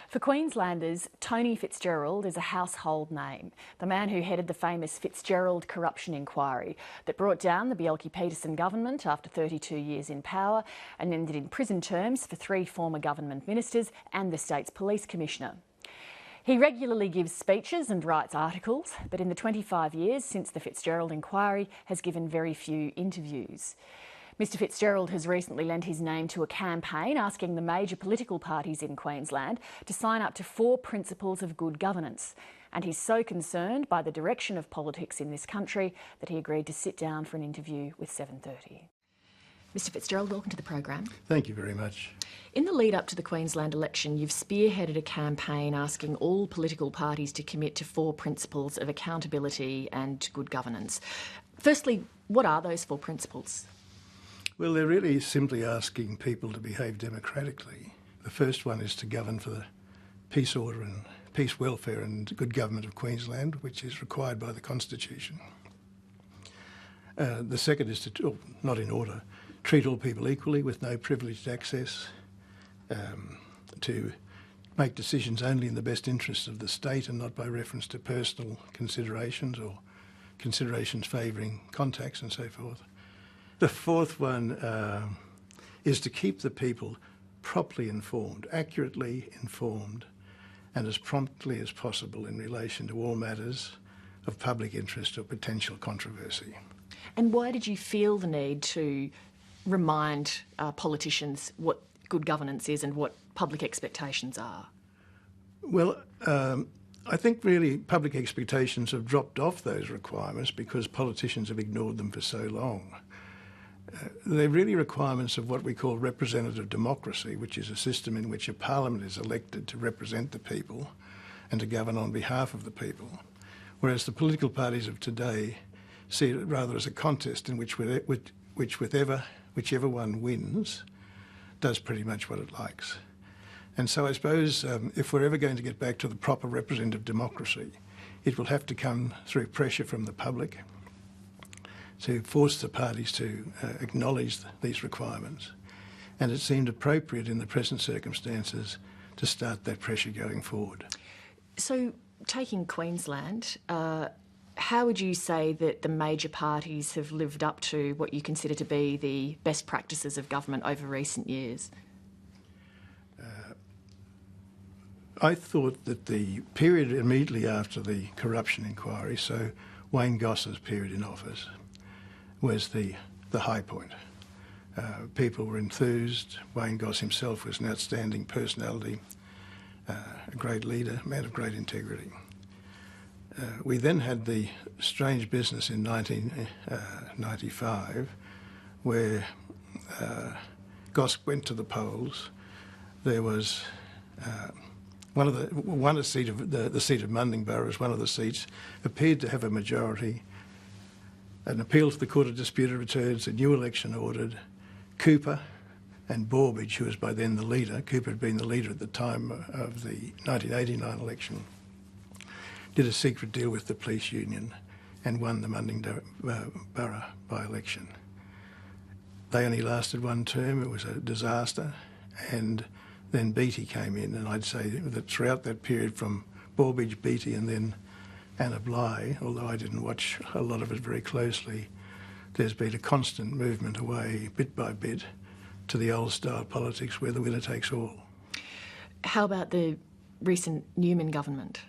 For Queenslanders, Tony Fitzgerald is a household name, the man who headed the famous Fitzgerald corruption inquiry that brought down the Bjelke-Petersen government after 32 years in power and ended in prison terms for 3 former government ministers and the state's police commissioner. He regularly gives speeches and writes articles, but in the 25 years since the Fitzgerald inquiry has given very few interviews. Mr Fitzgerald has recently lent his name to a campaign asking the major political parties in Queensland to sign up to 4 principles of good governance. And he's so concerned by the direction of politics in this country that he agreed to sit down for an interview with 7:30. Mr Fitzgerald, welcome to the program. Thank you very much. In the lead up to the Queensland election, you've spearheaded a campaign asking all political parties to commit to 4 principles of accountability and good governance. Firstly, what are those 4 principles? Well, they're really simply asking people to behave democratically. The first one is to govern for the peace, order and peace, welfare and good government of Queensland, which is required by the Constitution. The second is to, not in order, treat all people equally with no privileged access, to make decisions only in the best interests of the state and not by reference to personal considerations or considerations favouring contacts and so forth. The fourth one is to keep the people properly informed, accurately informed, and as promptly as possible in relation to all matters of public interest or potential controversy. And why did you feel the need to remind politicians what good governance is and what public expectations are? Well, I think really public expectations have dropped off those requirements because politicians have ignored them for so long. They're really requirements of what we call representative democracy, which is a system in which a parliament is elected to represent the people and to govern on behalf of the people, whereas the political parties of today see it rather as a contest in which whichever one wins does pretty much what it likes. And so I suppose if we're ever going to get back to the proper representative democracy, it will have to come through pressure from the public to force the parties to acknowledge these requirements. And it seemed appropriate in the present circumstances to start that pressure going forward. So, taking Queensland, how would you say that the major parties have lived up to what you consider to be the best practices of government over recent years? I thought that the period immediately after the corruption inquiry, so Wayne Goss's period in office, was the high point. People were enthused. Wayne Goss himself was an outstanding personality, a great leader, a man of great integrity. We then had the strange business in 1995 where Goss went to the polls. There was the seat of Mundingburra as one of the seats appeared to have a majority. An appeal to the Court of Disputed Returns, a new election ordered. Cooper and Borbidge, who was by then the leader, Cooper had been the leader at the time of the 1989 election, did a secret deal with the police union and won the Mundingburra by-election. They only lasted 1 term, it was a disaster, and then Beattie came in, and I'd say that throughout that period from Borbidge, Beattie and then Anna Bligh, although I didn't watch a lot of it very closely, there's been a constant movement away, bit by bit, to the old style politics where the winner takes all. How about the recent Newman government?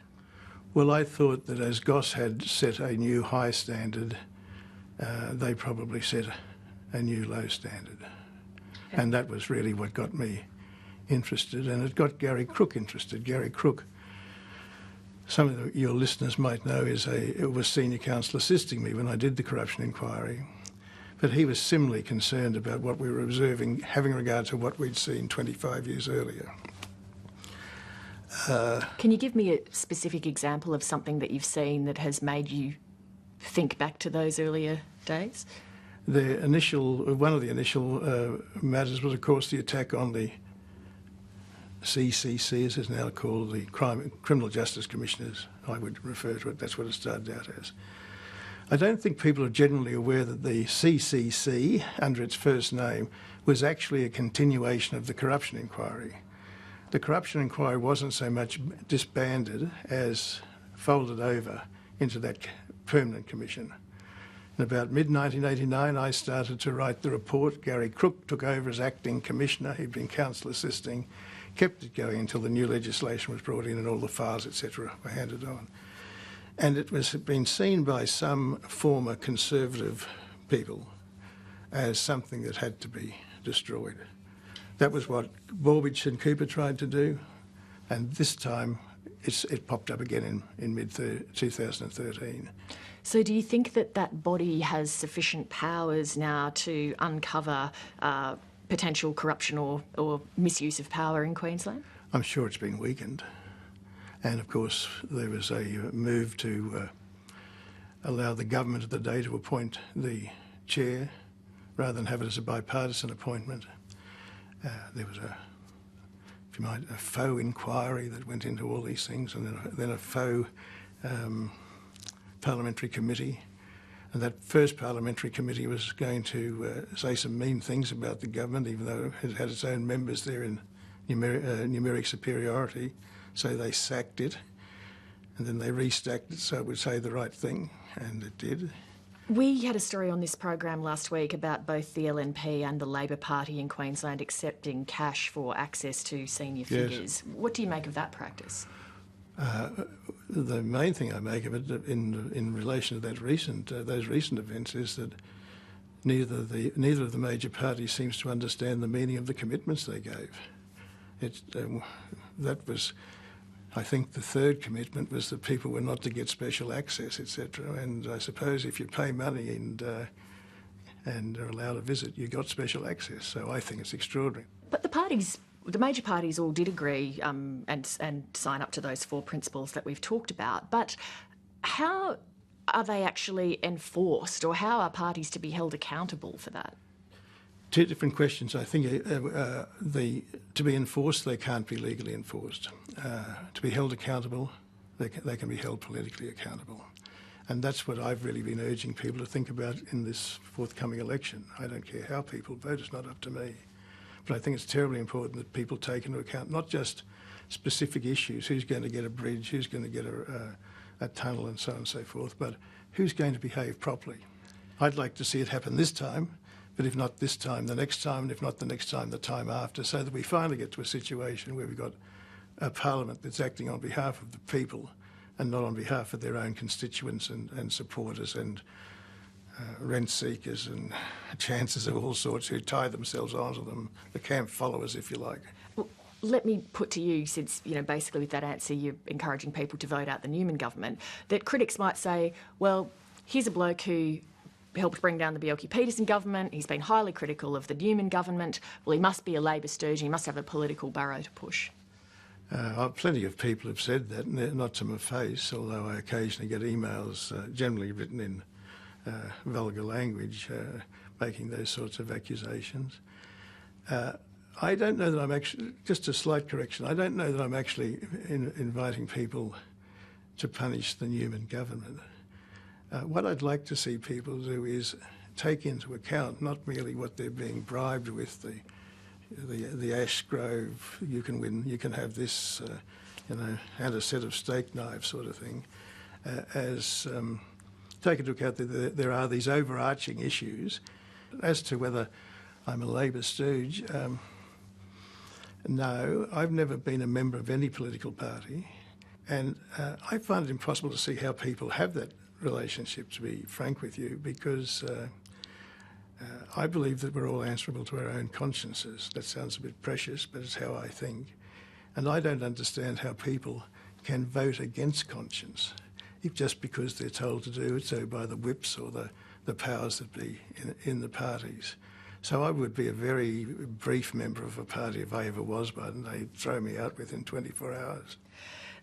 Well, I thought that as Goss had set a new high standard, they probably set a new low standard. Okay. And that was really what got me interested, and it got Gary Crook interested. Gary Crook, some of your listeners might know, was senior counsel assisting me when I did the corruption inquiry. But he was similarly concerned about what we were observing, having regard to what we'd seen 25 years earlier. Can you give me a specific example of something that you've seen that has made you think back to those earlier days? One of the initial matters was, of course, the attack on the CCC, as it's now called, the Criminal Justice Commissioners. I would refer to it, that's what it started out as. I don't think people are generally aware that the CCC, under its first name, was actually a continuation of the corruption inquiry. The corruption inquiry wasn't so much disbanded as folded over into that permanent commission. In about mid-1989, I started to write the report. Gary Crook took over as acting commissioner. He'd been counsel assisting, kept it going until the new legislation was brought in and all the files, etc., were handed on. And it was been seen by some former Conservative people as something that had to be destroyed. That was what Borbidge and Cooper tried to do, and this time it popped up again in mid-2013. So do you think that that body has sufficient powers now to uncover potential corruption or misuse of power in Queensland? I'm sure it's been weakened. And of course, there was a move to allow the government of the day to appoint the chair rather than have it as a bipartisan appointment. There was a faux inquiry that went into all these things, and then a faux parliamentary committee. And that first parliamentary committee was going to say some mean things about the government, even though it had its own members there in numeric superiority. So they sacked it, and then they restacked it so it would say the right thing, and it did. We had a story on this program last week about both the LNP and the Labor Party in Queensland accepting cash for access to senior figures. Yes. What do you make of that practice? The main thing I make of it in relation to those recent events is that neither of the major parties seems to understand the meaning of the commitments they gave. That was, I think, the third commitment was that people were not to get special access, etc. And I suppose if you pay money and are allowed a visit, you got special access. So I think it's extraordinary. But the major parties all did agree and sign up to those four principles that we've talked about. But how are they actually enforced, or how are parties to be held accountable for that? Two different questions. I think to be enforced, they can't be legally enforced. To be held accountable, they can be held politically accountable. And that's what I've really been urging people to think about in this forthcoming election. I don't care how people vote, it's not up to me. But I think it's terribly important that people take into account not just specific issues, who's going to get a bridge, who's going to get a tunnel and so on and so forth, but who's going to behave properly. I'd like to see it happen this time, but if not this time, the next time, and if not the next time, the time after, so that we finally get to a situation where we've got a parliament that's acting on behalf of the people and not on behalf of their own constituents and supporters and rent seekers and chances of all sorts who tie themselves onto them, the camp followers, if you like. Well, let me put to you, since, basically with that answer you're encouraging people to vote out the Newman government, that critics might say, well, here's a bloke who helped bring down the Bjelke-Petersen government. He's been highly critical of the Newman government. Well, he must be a Labor stooge. He must have a political barrow to push. Plenty of people have said that, not to my face, although I occasionally get emails, generally written in vulgar language, making those sorts of accusations. I don't know that I'm actually, just a slight correction, I don't know that I'm actually inviting people to punish the Newman government. What I'd like to see people do is take into account not merely what they're being bribed with, the Ash Grove, you can win, you can have this, and a set of steak knives sort of thing, take into account that there are these overarching issues. As to whether I'm a Labor stooge, no, I've never been a member of any political party, and I find it impossible to see how people have that relationship, to be frank with you, because I believe that we're all answerable to our own consciences. That sounds a bit precious, but it's how I think. And I don't understand how people can vote against conscience if just because they're told to do it so by the whips or the powers that be in the parties. So I would be a very brief member of a party if I ever was one, and they'd throw me out within 24 hours.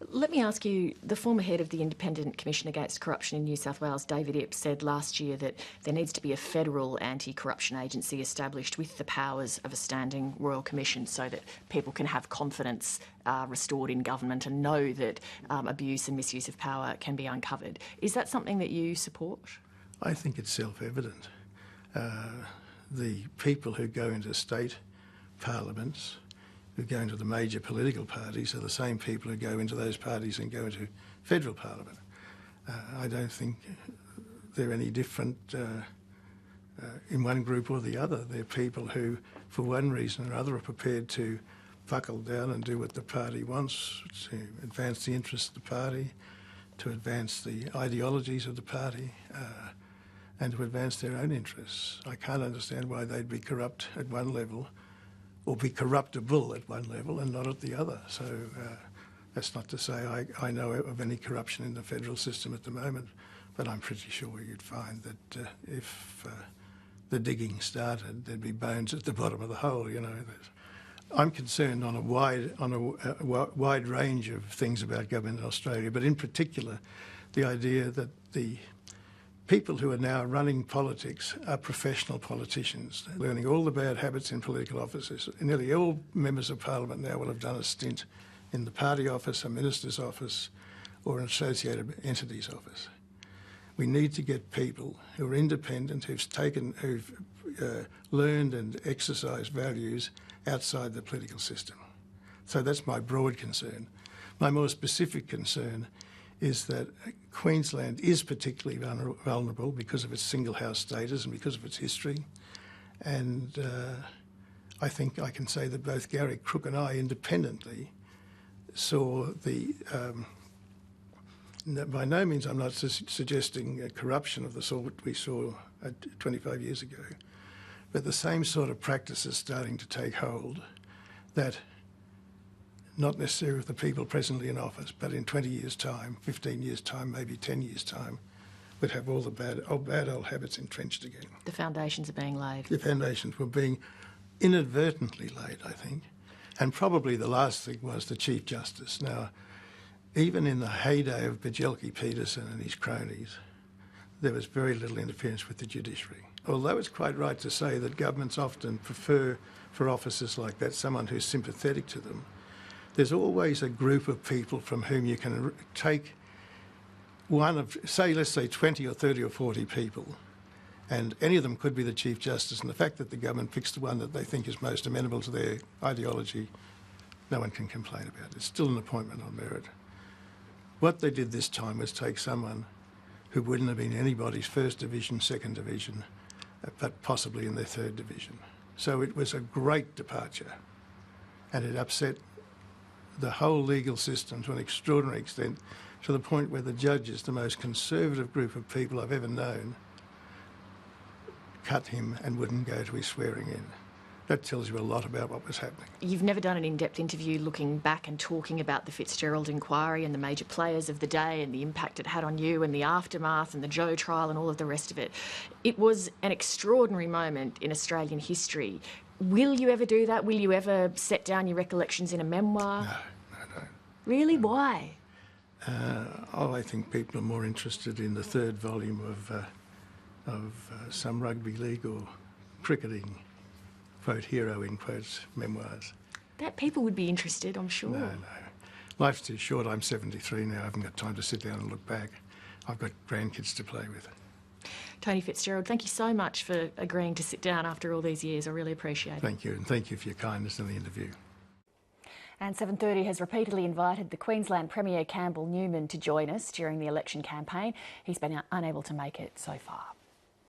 Let me ask you, the former head of the Independent Commission Against Corruption in New South Wales, David Ipps, said last year that there needs to be a federal anti-corruption agency established with the powers of a standing royal commission so that people can have confidence restored in government and know that abuse and misuse of power can be uncovered. Is that something that you support? I think it's self-evident. The people who go into state parliaments who go into the major political parties are the same people who go into those parties and go into federal parliament. I don't think they're any different in one group or the other. They're people who, for one reason or other, are prepared to buckle down and do what the party wants, to advance the interests of the party, to advance the ideologies of the party, and to advance their own interests. I can't understand why they'd be corrupt at one level or be corruptible at one level and not at the other. So that's not to say I know of any corruption in the federal system at the moment, but I'm pretty sure you'd find that if the digging started, there'd be bones at the bottom of the hole, you know. I'm concerned on a wide range of things about government in Australia, but in particular the idea that the people who are now running politics are professional politicians, learning all the bad habits in political offices. Nearly all members of Parliament now will have done a stint in the party office, a minister's office, or an associated entity's office. We need to get people who are independent, who've learned and exercised values outside the political system. So that's my broad concern. My more specific concern is that Queensland is particularly vulnerable because of its single house status and because of its history. And I think I can say that both Garrick, Crook and I independently saw the... by no means I'm not suggesting corruption of the sort we saw 25 years ago, but the same sort of practices starting to take hold that not necessarily with the people presently in office, but in 20 years' time, 15 years' time, maybe 10 years' time, would have all the bad old habits entrenched again. The foundations are being laid. The foundations were being inadvertently laid, I think. And probably the last thing was the Chief Justice. Now, even in the heyday of Fitzgerald and his cronies, there was very little interference with the judiciary. Although it's quite right to say that governments often prefer for officers like that someone who's sympathetic to them, there's always a group of people from whom you can take one of, say, let's say 20 or 30 or 40 people, and any of them could be the Chief Justice, and the fact that the government picks the one that they think is most amenable to their ideology, no one can complain about. It's still an appointment on merit. What they did this time was take someone who wouldn't have been anybody's first division, second division, but possibly in their third division. So it was a great departure, and it upset the whole legal system to an extraordinary extent, to the point where the judges, the most conservative group of people I've ever known, cut him and wouldn't go to his swearing in. That tells you a lot about what was happening. You've never done an in-depth interview looking back and talking about the Fitzgerald inquiry and the major players of the day and the impact it had on you and the aftermath and the Joe trial and all of the rest of it. It was an extraordinary moment in Australian history. Will you ever do that? Will you ever set down your recollections in a memoir? No. Really? Why? I think people are more interested in the third volume of some rugby league or cricketing, quote, hero, in quotes, memoirs. That people would be interested, I'm sure. No. Life's too short. I'm 73 now. I haven't got time to sit down and look back. I've got grandkids to play with. Tony Fitzgerald, thank you so much for agreeing to sit down after all these years. I really appreciate it. Thank you, and thank you for your kindness in the interview. And 7:30 has repeatedly invited the Queensland Premier Campbell Newman to join us during the election campaign. He's been unable to make it so far.